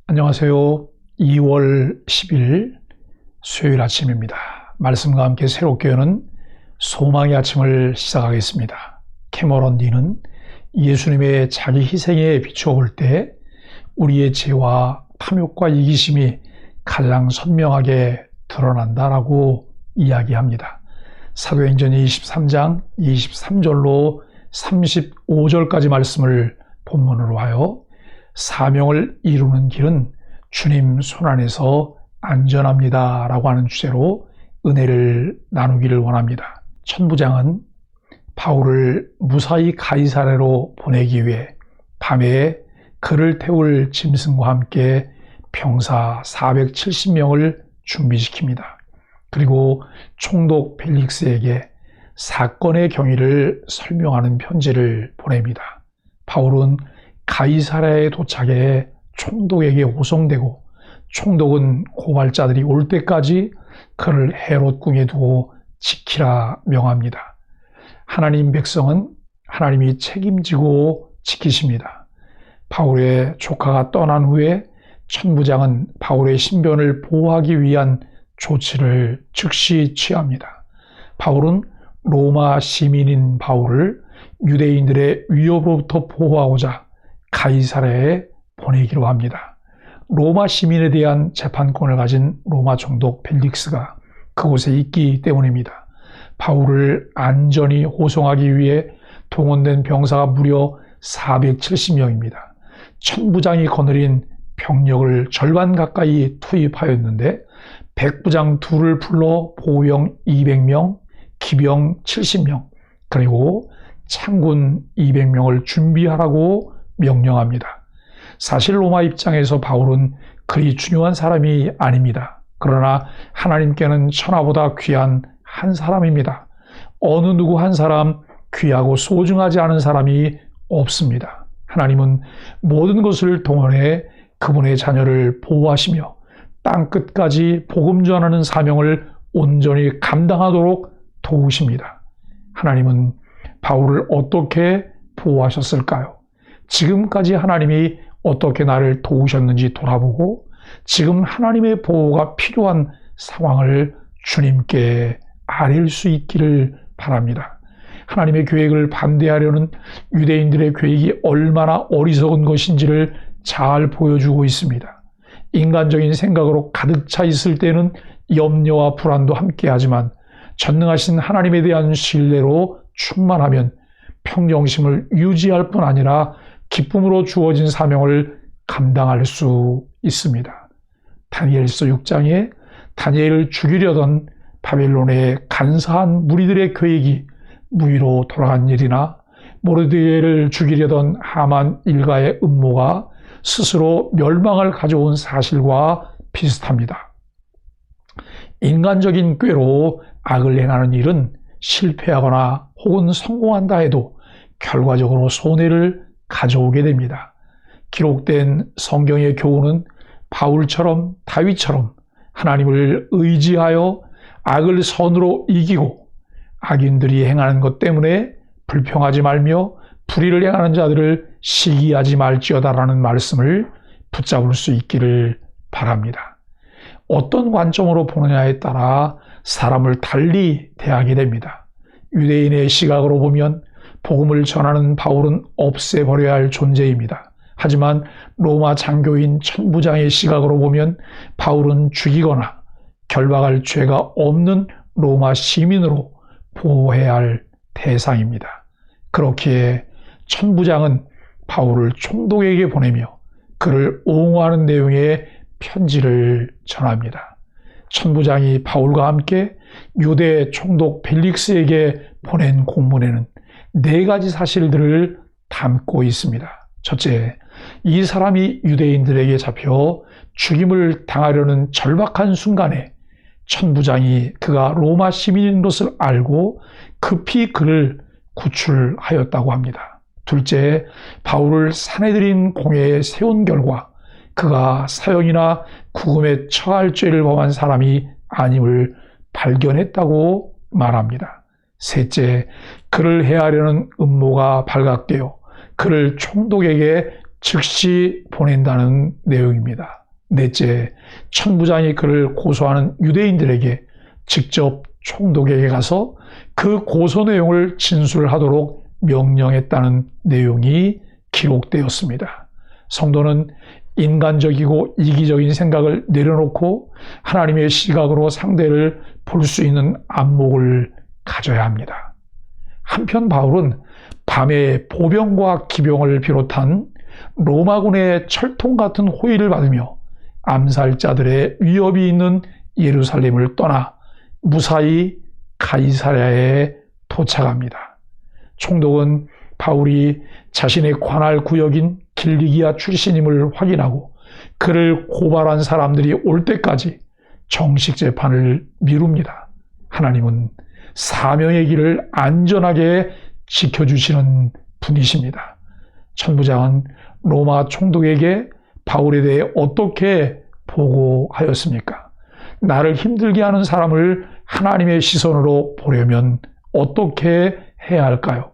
안녕하세요. 2월 10일 수요일 아침입니다. 말씀과 함께 새롭게 여는 소망의 아침을 시작하겠습니다. 캐머런 디는 예수님의 자기 희생에 비추어 볼 때 우리의 죄와 탐욕과 이기심이 가장 선명하게 드러난다라고 이야기합니다. 사도행전 23장 23절로 35절까지 말씀을 본문으로 하여 사명을 이루는 길은 주님 손안에서 안전합니다 라고 하는 주제로 은혜를 나누기를 원합니다. 천부장은 바울을 무사히 가이사랴로 보내기 위해 밤에 그를 태울 짐승과 함께 병사 470명을 준비시킵니다. 그리고 총독 벨릭스에게 사건의 경위를 설명하는 편지를 보냅니다. 바울은 가이사랴에 도착해 총독에게 호송되고 총독은 고발자들이 올 때까지 그를 헤롯 궁에 두고 지키라 명합니다. 하나님 백성은 하나님이 책임지고 지키십니다. 바울의 조카가 떠난 후에 천부장은 바울의 신변을 보호하기 위한 조치를 즉시 취합니다. 바울은 로마 시민인 바울을 유대인들의 위협으로부터 보호하고자 가이사랴에 보내기로 합니다. 로마 시민에 대한 재판권을 가진 로마 총독 벨릭스가 그곳에 있기 때문입니다. 바울을 안전히 호송하기 위해 동원된 병사가 무려 470명입니다. 천부장이 거느린 병력을 절반 가까이 투입하였는데 백부장 둘을 불러 보병 200명, 기병 70명, 그리고 창군 200명을 준비하라고 명령합니다. 사실 로마 입장에서 바울은 그리 중요한 사람이 아닙니다. 그러나 하나님께는 천하보다 귀한 한 사람입니다. 어느 누구 한 사람 귀하고 소중하지 않은 사람이 없습니다. 하나님은 모든 것을 동원해 그분의 자녀를 보호하시며 땅끝까지 복음 전하는 사명을 온전히 감당하도록 도우십니다. 하나님은 바울을 어떻게 보호하셨을까요? 지금까지 하나님이 어떻게 나를 도우셨는지 돌아보고 지금 하나님의 보호가 필요한 상황을 주님께 아릴 수 있기를 바랍니다. 하나님의 계획을 반대하려는 유대인들의 계획이 얼마나 어리석은 것인지를 잘 보여주고 있습니다. 인간적인 생각으로 가득 차 있을 때는 염려와 불안도 함께하지만 전능하신 하나님에 대한 신뢰로 충만하면 평정심을 유지할 뿐 아니라 기쁨으로 주어진 사명을 감당할 수 있습니다. 다니엘서 6장에 다니엘을 죽이려던 바벨론의 간사한 무리들의 계획이 무의로 돌아간 일이나 모르드게를 죽이려던 하만 일가의 음모가 스스로 멸망을 가져온 사실과 비슷합니다. 인간적인 꾀로 악을 행하는 일은 실패하거나 혹은 성공한다 해도 결과적으로 손해를 가져오게 됩니다. 기록된 성경의 교훈은 바울처럼 다윗처럼 하나님을 의지하여 악을 선으로 이기고 악인들이 행하는 것 때문에 불평하지 말며 불의를 행하는 자들을 시기하지 말지어다라는 말씀을 붙잡을 수 있기를 바랍니다. 어떤 관점으로 보느냐에 따라 사람을 달리 대하게 됩니다. 유대인의 시각으로 보면 복음을 전하는 바울은 없애버려야 할 존재입니다. 하지만 로마 장교인 천부장의 시각으로 보면 바울은 죽이거나 결박할 죄가 없는 로마 시민으로 보호해야 할 대상입니다. 그렇기에 천부장은 바울을 총독에게 보내며 그를 옹호하는 내용의 편지를 전합니다. 천부장이 바울과 함께 유대 총독 벨릭스에게 보낸 공문에는 4가지 사실들을 담고 있습니다. 첫째, 이 사람이 유대인들에게 잡혀 죽임을 당하려는 절박한 순간에 천부장이 그가 로마 시민인 것을 알고 급히 그를 구출하였다고 합니다. 둘째, 바울을 사내들인 공회에 세운 결과 그가 사형이나 구금에 처할 죄를 범한 사람이 아님을 발견했다고 말합니다. 셋째, 그를 해하려는 음모가 발각되어 그를 총독에게 즉시 보낸다는 내용입니다. 넷째, 천부장이 그를 고소하는 유대인들에게 직접 총독에게 가서 그 고소 내용을 진술하도록 명령했다는 내용이 기록되었습니다. 성도는 인간적이고 이기적인 생각을 내려놓고 하나님의 시각으로 상대를 볼 수 있는 안목을 가져야 합니다. 한편 바울은 밤에 보병과 기병을 비롯한 로마군의 철통 같은 호위를 받으며 암살자들의 위협이 있는 예루살렘을 떠나 무사히 가이사랴에 도착합니다. 총독은 바울이 자신의 관할 구역인 길리기아 출신임을 확인하고 그를 고발한 사람들이 올 때까지 정식 재판을 미룹니다. 하나님은 사명의 길을 안전하게 지켜주시는 분이십니다. 천부장은 로마 총독에게 바울에 대해 어떻게 보고하였습니까? 나를 힘들게 하는 사람을 하나님의 시선으로 보려면 어떻게 해야 할까요?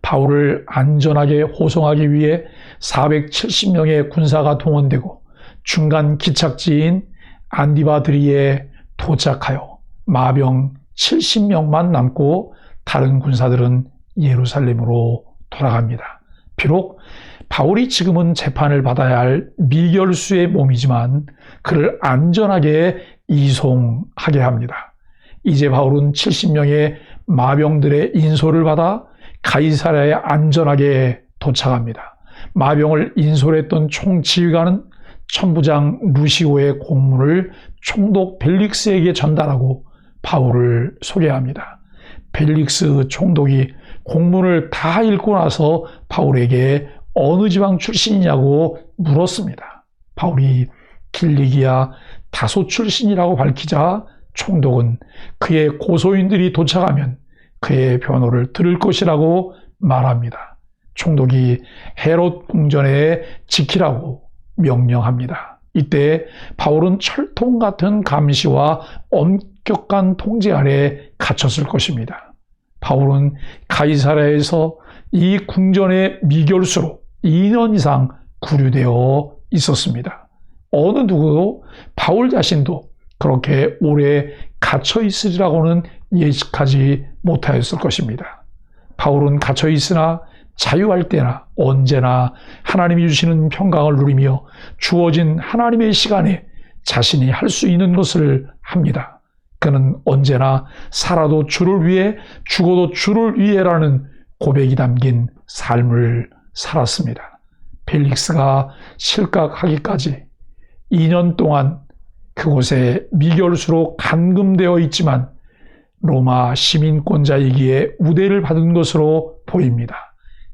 바울을 안전하게 호송하기 위해 470명의 군사가 동원되고 중간 기착지인 안디바드리에 도착하여 마병 70명만 남고 다른 군사들은 예루살렘으로 돌아갑니다. 비록 바울이 지금은 재판을 받아야 할 미결수의 몸이지만 그를 안전하게 이송하게 합니다. 이제 바울은 70명의 마병들의 인솔을 받아 가이사랴에 안전하게 도착합니다. 마병을 인솔했던 총지휘관은 천부장 루시오의 공문을 총독 벨릭스에게 전달하고 바울을 소개합니다. 벨릭스 총독이 공문을 다 읽고 나서 바울에게 어느 지방 출신이냐고 물었습니다. 바울이 길리기아 다소 출신이라고 밝히자 총독은 그의 고소인들이 도착하면 그의 변호를 들을 것이라고 말합니다. 총독이 헤롯 궁전에 지키라고 명령합니다. 이때 바울은 철통 같은 감시와 엄격한 통제 아래 갇혔을 것입니다. 바울은 가이사랴에서 이 궁전의 미결수로 2년 이상 구류되어 있었습니다. 어느 누구도 바울 자신도 그렇게 오래 갇혀 있으리라고는 예측하지 못하였을 것입니다. 바울은 갇혀 있으나 자유할 때나 언제나 하나님이 주시는 평강을 누리며 주어진 하나님의 시간에 자신이 할 수 있는 것을 합니다. 그는 언제나 살아도 주를 위해 죽어도 주를 위해라는 고백이 담긴 삶을 살았습니다. 벨릭스가 실각하기까지 2년 동안 그곳에 미결수로 감금되어 있지만 로마 시민권자이기에 우대를 받은 것으로 보입니다.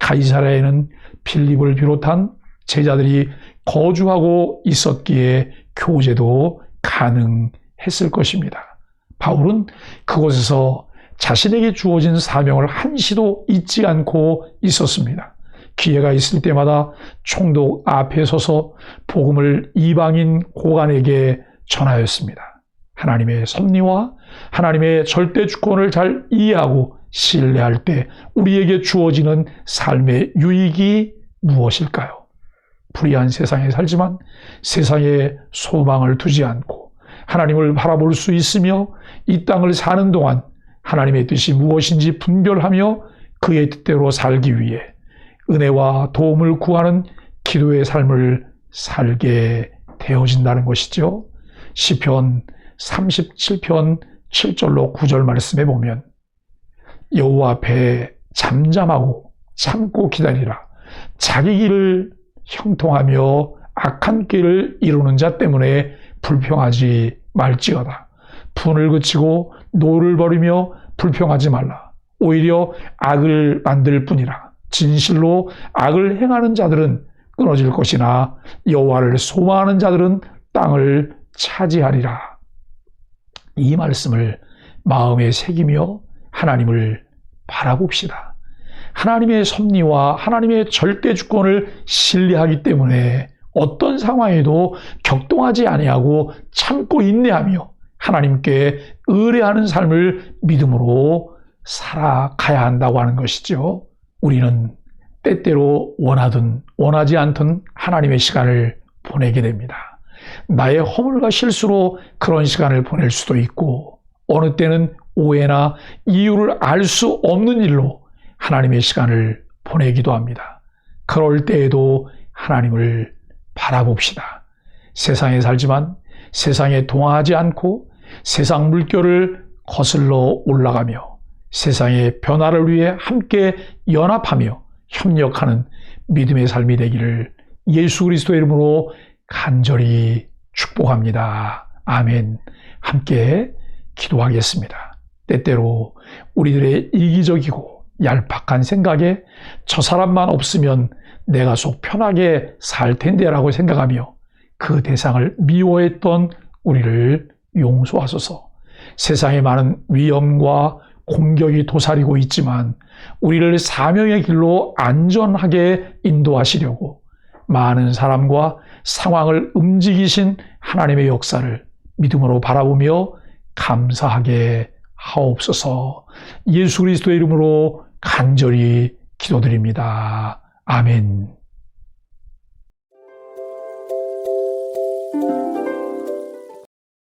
가이사랴에는 빌립을 비롯한 제자들이 거주하고 있었기에 교제도 가능했을 것입니다. 바울은 그곳에서 자신에게 주어진 사명을 한시도 잊지 않고 있었습니다. 기회가 있을 때마다 총독 앞에 서서 복음을 이방인 고관에게 전하였습니다. 하나님의 섭리와 하나님의 절대 주권을 잘 이해하고 신뢰할 때 우리에게 주어지는 삶의 유익이 무엇일까요? 불의한 세상에 살지만 세상에 소망을 두지 않고 하나님을 바라볼 수 있으며 이 땅을 사는 동안 하나님의 뜻이 무엇인지 분별하며 그의 뜻대로 살기 위해 은혜와 도움을 구하는 기도의 삶을 살게 되어진다는 것이죠. 시편 37편 7절로 9절 말씀에 보면 여호와 앞에 잠잠하고 참고 기다리라. 자기 길을 형통하며 악한 길을 이루는 자 때문에 불평하지 말지어다. 분을 그치고 노를 버리며 불평하지 말라. 오히려 악을 만들 뿐이라. 진실로 악을 행하는 자들은 끊어질 것이나 여호와를 소망하는 자들은 땅을 차지하리라. 이 말씀을 마음에 새기며 하나님을 바라봅시다. 하나님의 섭리와 하나님의 절대 주권을 신뢰하기 때문에 어떤 상황에도 격동하지 아니하고 참고 인내하며 하나님께 의뢰하는 삶을 믿음으로 살아가야 한다고 하는 것이죠. 우리는 때때로 원하든 원하지 않든 하나님의 시간을 보내게 됩니다. 나의 허물과 실수로 그런 시간을 보낼 수도 있고, 어느 때는 오해나 이유를 알 수 없는 일로 하나님의 시간을 보내기도 합니다. 그럴 때에도 하나님을 바라봅시다. 세상에 살지만 세상에 동화하지 않고 세상 물결을 거슬러 올라가며 세상의 변화를 위해 함께 연합하며 협력하는 믿음의 삶이 되기를 예수 그리스도의 이름으로 간절히 축복합니다. 아멘. 함께 기도하겠습니다. 때때로 우리들의 이기적이고 얄팍한 생각에 저 사람만 없으면 내가 속 편하게 살 텐데라고 생각하며 그 대상을 미워했던 우리를 용서하소서. 세상에 많은 위험과 공격이 도사리고 있지만 우리를 사명의 길로 안전하게 인도하시려고 많은 사람과 상황을 움직이신 하나님의 역사를 믿음으로 바라보며 감사하게 하옵소서. 예수 그리스도의 이름으로 간절히 기도드립니다. 아멘.